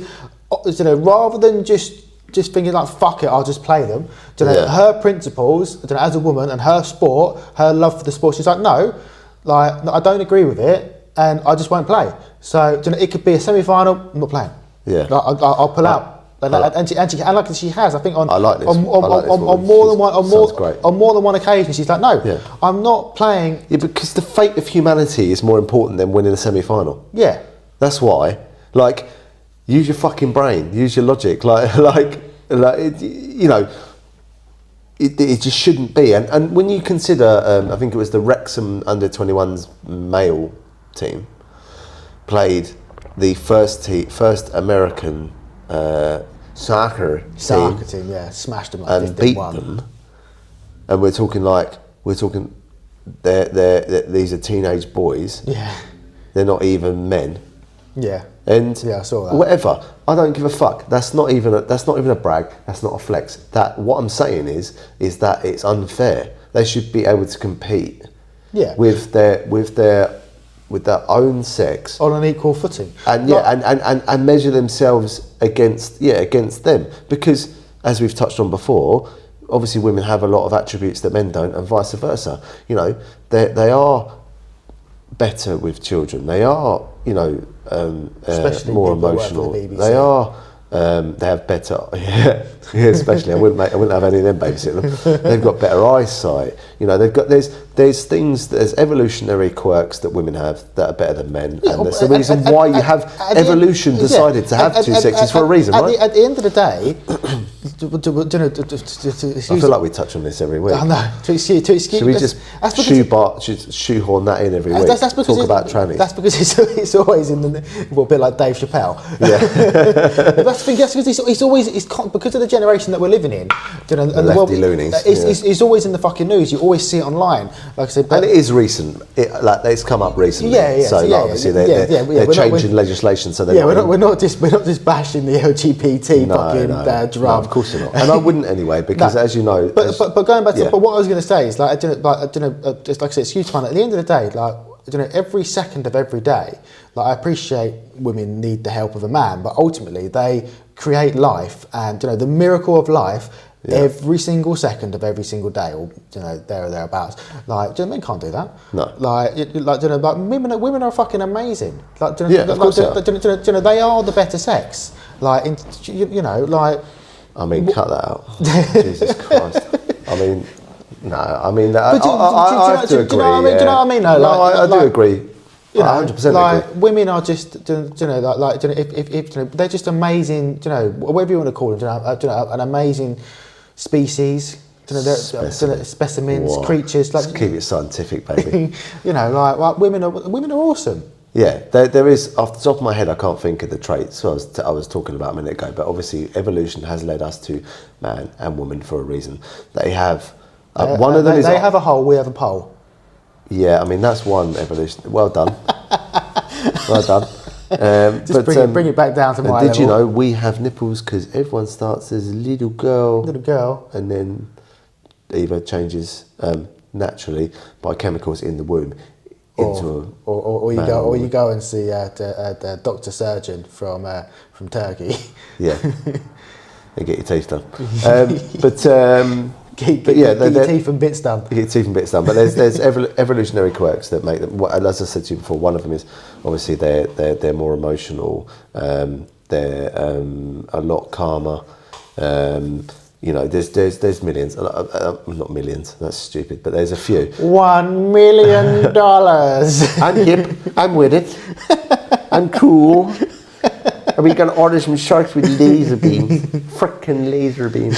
rather than just thinking like fuck it, I'll just play them. Her principles, as a woman, and her sport, her love for the sport, she's like no, I don't agree with it, and I just won't play. So it could be a semi-final, I'm not playing. Yeah, I'll pull out, and she has. I think on more than one occasion, she's like, no, I'm not playing. Yeah, because the fate of humanity is more important than winning a semi-final. Yeah, that's why. Like, use your fucking brain, use your logic. It just shouldn't be. And when you consider, I think it was the Wrexham under-21s male team played the first American soccer team, smashed them and beat them. And we're talking these are teenage boys. Yeah, they're not even men. Yeah, and I saw that. Whatever, I don't give a fuck. That's not even a brag. That's not a flex. That what I'm saying is that it's unfair. They should be able to compete. Yeah, with their own sex on an equal footing, and measure themselves against them, because as we've touched on before, obviously women have a lot of attributes that men don't, and vice versa. They are better with children. They are, especially more emotional. They are They have better, especially I wouldn't have any of them babysitting them. They've got better eyesight. You know, there's things, there's evolutionary quirks that women have that are better than men, and that's the reason why you have evolution decided to have two sexes for a reason, right? At the end of the day, I feel like we touch on this every week. I know. Should we just shoehorn that in every week? Talk about trannies. That's because it's always in the a bit like Dave Chappelle. Yeah. That's because it's always because of the generation that we're living in. You know, the lefty loonies. It's always in the fucking news. You always see it online. Like I said, and it is recent. It's come up recently. Obviously they're changing legislation. So we're not just bashing the LGBT drum. No, of course not. And I wouldn't anyway, because as you know. But going back to what I was going to say is just like I said, excuse me. At the end of the day, every second of every day, I appreciate women need the help of a man, but ultimately they create life, and the miracle of life. Yeah. Every single second of every single day, or there or thereabouts. Men can't do that. No. Women are fucking amazing. Of course they are the better sex. I mean, cut that out. Jesus Christ. I mean, no. I mean, I have to agree. Do you know what I mean? No, I do agree. 100% agree. Women are just, if they're just amazing. Whatever you want to call them. An amazing species. Specimens, creatures. Just keep it scientific, baby. Women are awesome. Yeah, there is, off the top of my head, I can't think of the traits I was talking about a minute ago, but obviously evolution has led us to man and woman for a reason. They have, one of them is... They have a hole, we have a pole. Yeah, I mean, that's one evolution. Well done. Well done. Bring it back down to my level. Did you know we have nipples because everyone starts as a little girl. Little girl. And then either changes naturally by chemicals in the womb. Or you go and see the doctor surgeon from Turkey. Yeah, and get your teeth done. Get your teeth and bits done. Get your teeth and bits done. But there's evolutionary quirks that make them. As I said to you before, one of them is obviously they're more emotional. They're a lot calmer. There's millions, not millions, that's stupid, but there's a few. $1 million. I'm hip, I'm with it, I'm cool. Are we going to order some sharks with laser beams? Frickin' laser beams.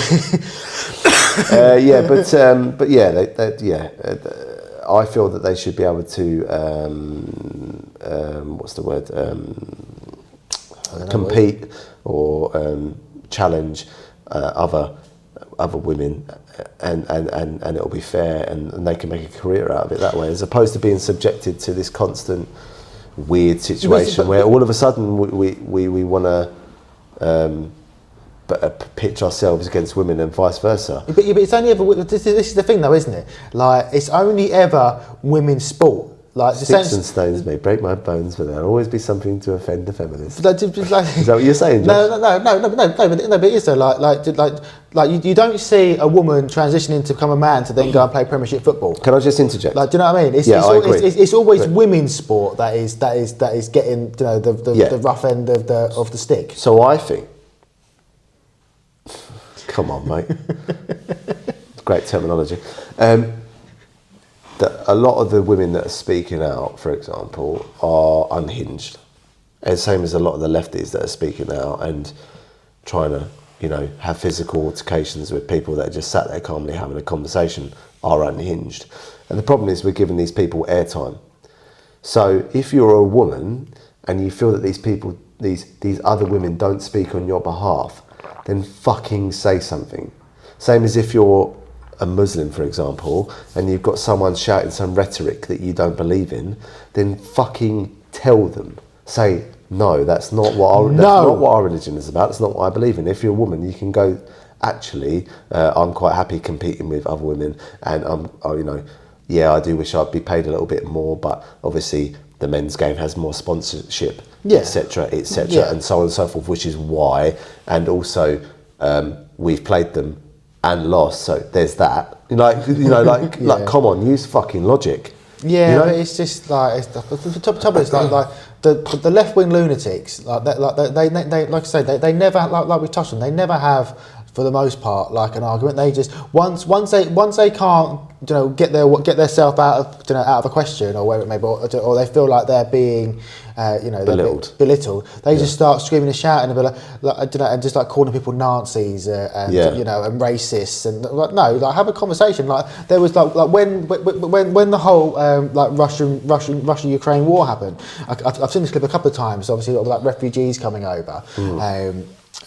I feel that they should be able to, compete or challenge other women, and it'll be fair, and they can make a career out of it that way, as opposed to being subjected to this constant weird situation where all of a sudden we want to pitch ourselves against women and vice versa. But it's only ever, this is the thing though, isn't it? It's only ever women's sport. Sticks and stones may break my bones, but there'll always be something to offend the feminists. Is that what you're saying, Josh? No, but it is though. You don't see a woman transitioning to become a man to then go and play Premiership football. Can I just interject? Do you know what I mean? I agree. It's always women's sport that is getting the rough end of the stick. So I think. Come on, mate. Great terminology. That a lot of the women that are speaking out, for example, are unhinged. The same as a lot of the lefties that are speaking out and trying to, have physical altercations with people that are just sat there calmly having a conversation are unhinged. And the problem is we're giving these people airtime. So if you're a woman and you feel that these people, these other women don't speak on your behalf, then fucking say something. Same as if you're a Muslim, for example, and you've got someone shouting some rhetoric that you don't believe in, then fucking tell them. Say, no, that's not what our religion is about. That's not what I believe in. If you're a woman, you can go, actually, I'm quite happy competing with other women, and I do wish I'd be paid a little bit more, but obviously the men's game has more sponsorship, etc., and so on and so forth, which is why, and also we've played them and lost, so there's that. Come on, use fucking logic. Yeah, but it's just the top of it's the left wing lunatics, like I say, they never, like we touched on, they never have, for the most part, like an argument. They just once they can't, get themselves out of a question or whatever it may be, or they feel like they're being, belittled. They just start screaming and shouting and and just like calling people Nazis and and racists and no, have a conversation. Like there was like when the whole Russia-Ukraine war happened. I've seen this clip a couple of times. Obviously, like refugees coming over.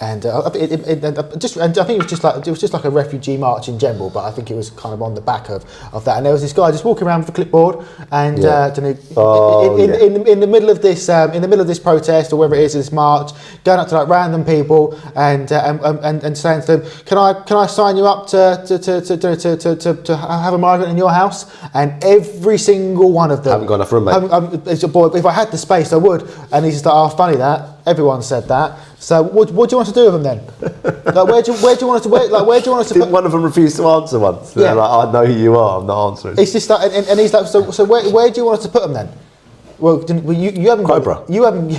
And I think it was just like a refugee march in general, but I think it was kind of on the back of that. And there was this guy just walking around with a clipboard, and in the middle of this protest or whatever it is, this march, going up to like random people and saying to them, "Can I sign you up to have a migrant in your house?" And every single one of them, haven't got enough room, mate. Boy, if I had the space, I would. And he's just like, "Oh, funny that. Everyone said that. So what do you want to do with them then? Like where do you want us to Didn't one of them refuse to answer once? Yeah. They're like, I know who you are, I'm not answering. It's just like, and he's like, so where do you want us to put them then? Well, you haven't Cobra.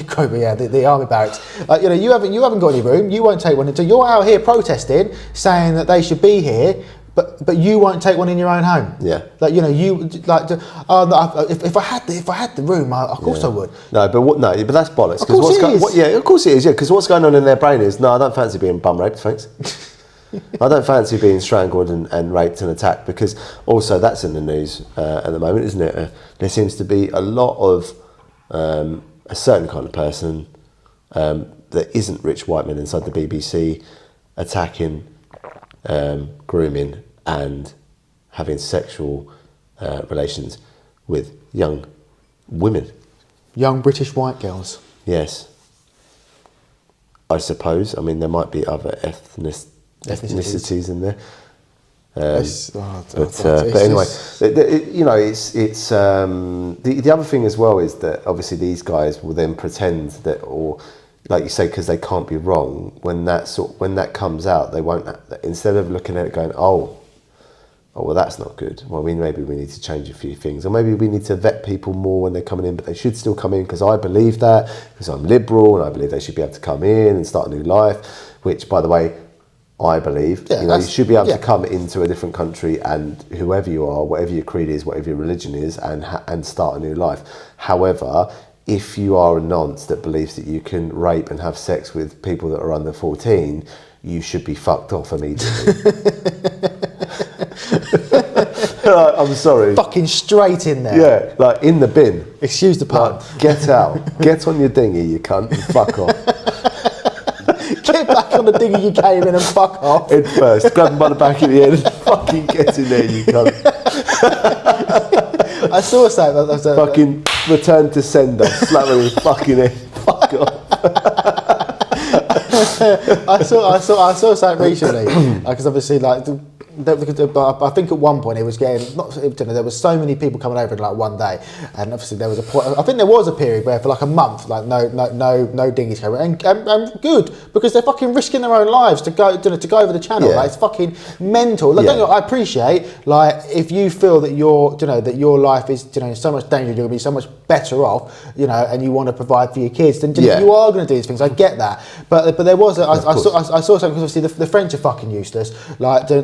Cobra, yeah, the army barracks. You haven't got any room. You won't take one until you're out here protesting, saying that they should be here. But you won't take one in your own home. Yeah. Like if I had the room, of course I would. No, but that's bollocks. Of course it is. Of course it is. Yeah, because what's going on in their brain is, no, I don't fancy being bum raped, thanks. I don't fancy being strangled and raped and attacked, because also that's in the news at the moment, isn't it? There seems to be a lot of a certain kind of person that isn't rich white men inside the BBC attacking, grooming and having sexual relations with young women. Young British white girls. Yes. I suppose. I mean, there might be other ethnicities in there. But anyway, it's the other thing as well is that obviously these guys will then pretend that, or like you say, because they can't be wrong. When that comes out, they won't. Instead of looking at it going, oh, well, that's not good. Well, maybe we need to change a few things, or maybe we need to vet people more when they're coming in, but they should still come in because I believe that, because I'm liberal and I believe they should be able to come in and start a new life. Which, by the way, I believe you should be able to come into a different country, and whoever you are, whatever your creed is, whatever your religion is, and start a new life. However, if you are a nonce that believes that you can rape and have sex with people that are under 14, you should be fucked off immediately. I'm sorry. Fucking straight in there. Yeah, like in the bin. Excuse the pun. Like, get out. Get on your dinghy, you cunt, and fuck off. Get back on the dinghy you came in and fuck off. Head first. Grab him by the back of the head and fucking get in there, you cunt. I saw something. Fucking return to sender. Slap him in the fucking head. Fuck off. I saw something recently, because obviously, like, I think at one point it was getting, there was so many people coming over in like one day, and obviously there was a point. I think there was a period where for like a month, like no dinghies came, and good, because they're fucking risking their own lives to go over the channel. Yeah. Like, it's fucking mental. Like, I appreciate, like, if you feel that that your life is in so much danger, you're gonna be so much better off, and you want to provide for your kids, then you are going to do these things. I get that, but there was I saw something, because obviously the French are fucking useless. Like they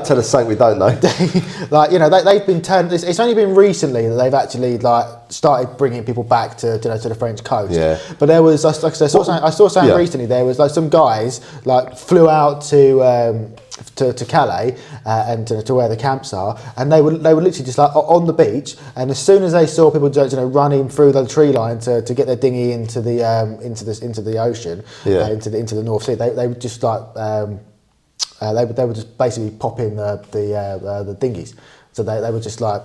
tell us something we don't know. They've been turned. It's only been recently that they've actually like started bringing people back to the French coast. Yeah. But there was, like I said, I saw something recently. There was like some guys like flew out to Calais and to where the camps are, and they were literally just like on the beach. And as soon as they saw people running through the tree line to get their dinghy into the ocean, into the North Sea, they would just like. They would just basically pop in the dinghies, so they were just like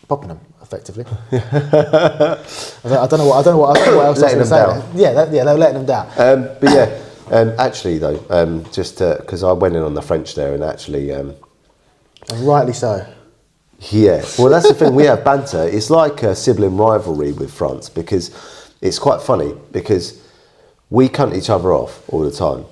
popping them effectively. I don't know what else I was going to say. Yeah, they were letting them down. Actually though, just because I went in on the French there, and actually, and rightly so. Yeah, well, that's the thing. We have banter. It's like a sibling rivalry with France, because it's quite funny, because we cunt each other off all the time.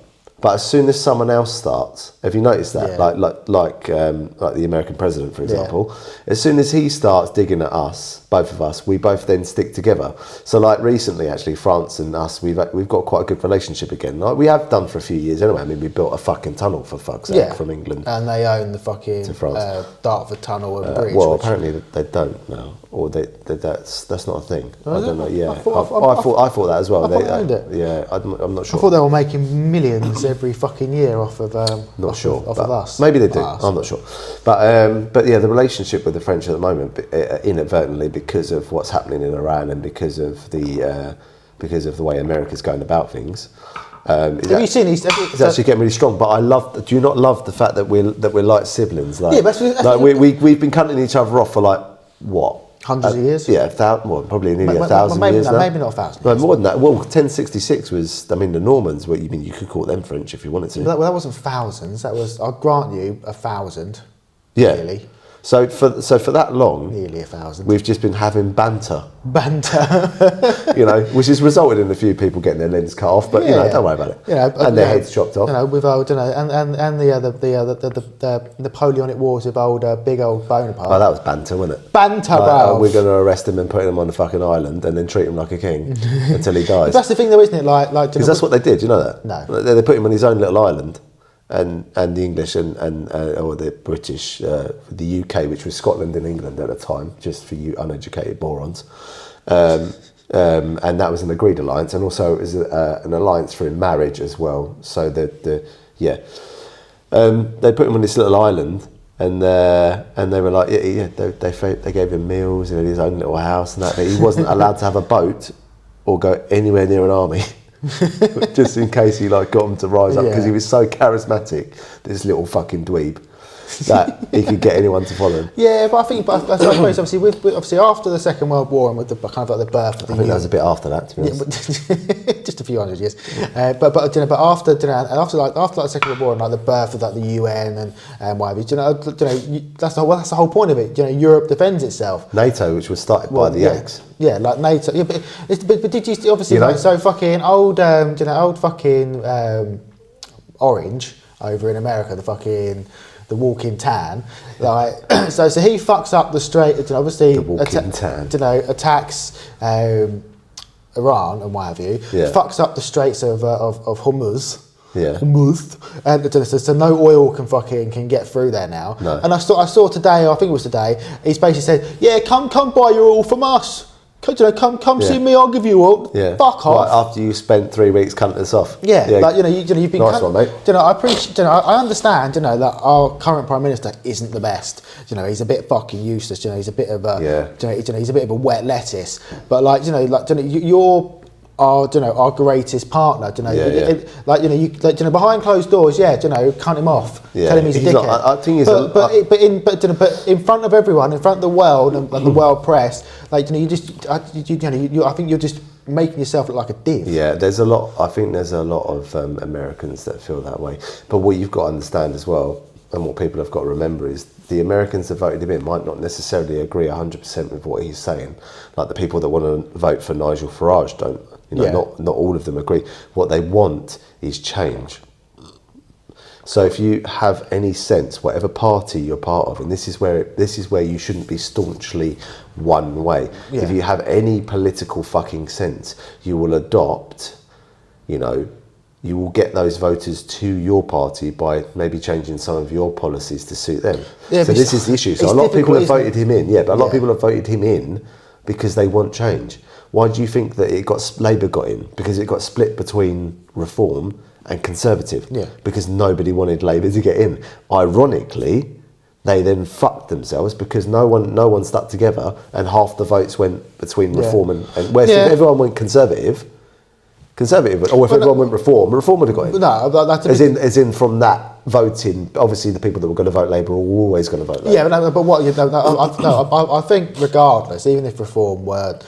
But as soon as someone else starts, have you noticed that? Yeah. Like the American president, for example, as soon as he starts digging at us, both of us, we both then stick together. So like recently, actually, France and us, we've got quite a good relationship again. Like we have done for a few years anyway. I mean, we built a fucking tunnel for fuck's sake from England. And they own the fucking Dartford Tunnel and Bridge. Well, apparently they don't now, or that's not a thing. I don't know. Yeah, I thought that as well. I thought they owned it. Yeah, I'm not sure. I thought they were making millions every fucking year off of not sure of us. Maybe they do. I'm not sure. But yeah, the relationship with the French at the moment, inadvertently, because of what's happening in Iran and because of the way America's going about things. Have you seen these? It's actually getting really strong. But I love. Do you not love the fact that we're like siblings? Like, that's we've been cutting each other off for like what? Hundreds of years? Yeah, probably nearly 1,000 years now. Maybe not 1,000 No, more than that. Well, 1066 was, I mean, the Normans, you could call them French if you wanted to. Well, that wasn't thousands. That was, I'll grant you, 1,000. Yeah. Nearly. So for that long, nearly 1,000. we've just been having banter. Banter. Which has resulted in a few people getting their limbs cut off, but don't worry about it. And their heads chopped off. With old, and the Napoleonic Wars with big old Bonaparte. Oh, that was banter, wasn't it? Banter, bro. We're going to arrest him and put him on the fucking island and then treat him like a king until he dies. That's the thing, though, isn't it? Because that's what they did. You know that? No. They put him on his own little island. And the English and or the British, the UK, which was Scotland and England at the time, just for you uneducated morons, and that was an agreed alliance, and also it was an alliance for marriage as well. So they put him on this little island, and they were like, they gave him meals in his own little house and that, but he wasn't allowed to have a boat or go anywhere near an army. Just in case he got him to rise up, because he was so charismatic, this little fucking dweeb, that he could get anyone to follow him. Yeah, but I suppose obviously after the Second World War and with the kind of the birth of the I think that was a bit after that, to be honest. But just a few hundred years. But after the Second World War and the birth of the UN and whatever, that's the whole point of it. Europe defends itself. NATO, which was started by the Yanks. Yeah, like NATO. Yeah, but did you obviously so fucking old fucking Orange over in America, the walking tan, so he fucks up the strait. Obviously, the walking tan. Attacks Iran and what have you. Yeah. Fucks up the straits of Hormuz. Yeah. And so no oil can get through there now. No. And I saw today, I think it was today, he's basically said, yeah, come buy your oil from us. Come see me, I'll give you oil. Yeah. Fuck off. Right, after you spent 3 weeks cutting us off. Yeah. You've been nice one, mate. I appreciate. I understand. That our current prime minister isn't the best. He's a bit fucking useless. He's a bit of a. He's a bit of a wet lettuce. But you're our greatest partner. Behind closed doors. Cut him off. Yeah. Tell him he's a dickhead. But in front of everyone, in front of the world and the world press, I think you're just making yourself look like a div. Yeah, I think there's a lot of Americans that feel that way. But what you've got to understand as well, and what people have got to remember, is the Americans that voted him in might not necessarily agree 100% with what he's saying. Like the people that want to vote for Nigel Farage don't. Not all of them agree. What they want is change. So if you have any sense, whatever party you're part of, and this is where you shouldn't be staunchly one way. Yeah. If you have any political fucking sense, you will adopt, you will get those voters to your party by maybe changing some of your policies to suit them. Yeah, so this is the issue. So a lot of people have voted him in. Yeah, but a lot of people have voted him in because they want change. Why do you think that Labour got in? Because it got split between Reform and Conservative. Yeah. Because nobody wanted Labour to get in. Ironically, they then fucked themselves because no one stuck together, and half the votes went between Reform and whereas if everyone went Conservative, or if everyone went Reform would have got in. No, that's as in from that voting. Obviously, the people that were going to vote Labour were always going to vote Labour. Yeah, but what? I think regardless, even if Reform weren't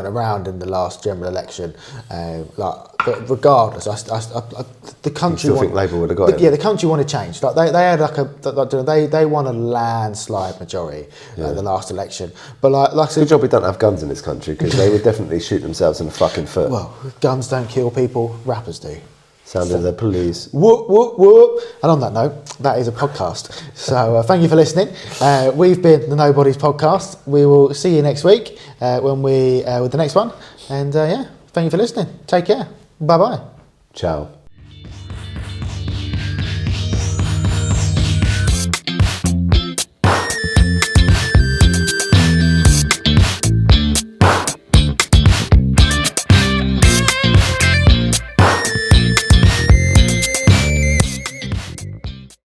around in the last general election, but regardless, the country. You still think Labour would have got it? Yeah, the country wanted change. They had they won a landslide majority the last election. But it's a good job we don't have guns in this country, because they would definitely shoot themselves in the fucking foot. Well, guns don't kill people, rappers do. Sound of the police. Whoop, whoop, whoop. And on that note, that is a podcast. So thank you for listening. We've been the Nobodies Podcast. We will see you next week when we with the next one. And thank you for listening. Take care. Bye-bye. Ciao.